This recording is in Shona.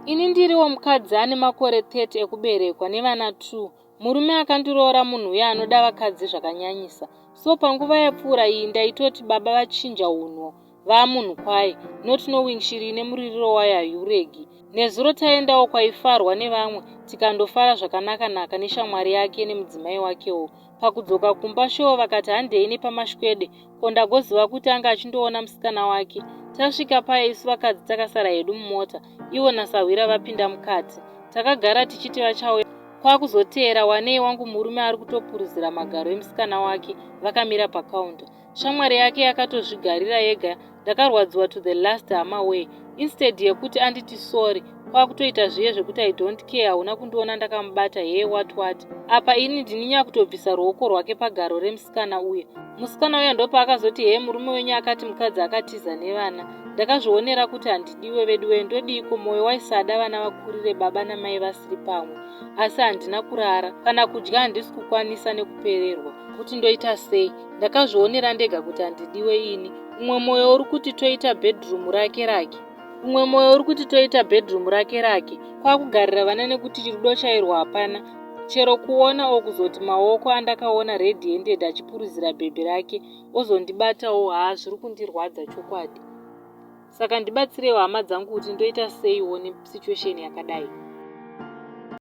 Ini ndiriwo mukadzi ane makore 30 ekuberekwa nevana 2. Murume akandiroora munhu uye anoda vakadzi zvakanyanyisa. So panguva yapfuura iyi ndaitoti baba vachinja unhu vamunhu kwaye, not knowing shiri ine muririro wayo haiuregi. Nezuro taendawo kwaifarwa nevamwe tikandofara zvakanaka-naka neshamwari yake nemudzimai wakewo. Pakudzoka kumba showo vakati handei PaMashwede kondagoziva kuti anga achindoona musikana wake. Tasvika paya isu vakadzi takasara hedu mumota, ivo nasahwira vapinda mukati. Takagara tichiti vachauya. Kwakuzoteera wanei wangu murume ari kutopuruzira magaro emusikana wake vakamira pakaunda. Shamwari yake yakatozvigarira yega. Ndakarwadziwa to the last hama way. Instead yekuti anditi sorry, kwakutoita zviye zvekuti I don't care, hauna kundiona ndakamubata, hey what. Apa ini ndininya kutobvisa ruoko rwake pagaro remusikana uye. Musikana uya ndopa akazoti hey murume wenyu akati mukadzi akatiza nevana. Ndakazvionera kuti handidiwe veduwe ndodiko, moyo waisada vana vakurire baba namai vasiri pamwe. Asi handina kurara, kana kudya handisi kukwanisa nekupererwa. Kuti ndoita sei? Ndakazvionera ndega kuti handidiwe ini. Umwe moyo uri kuti toita bedroom rake rake. Kwakugarira vana nekuti rudo chairwa hapana. Chero kuona okuzoti maoko andakaona red handed achipuruzira bhebhi rake ozondibatawo, zviri kundirwadza chokwadi. Saka ndibatsirewo hama dzangu kuti ndoita seiwo nesituation yakadai.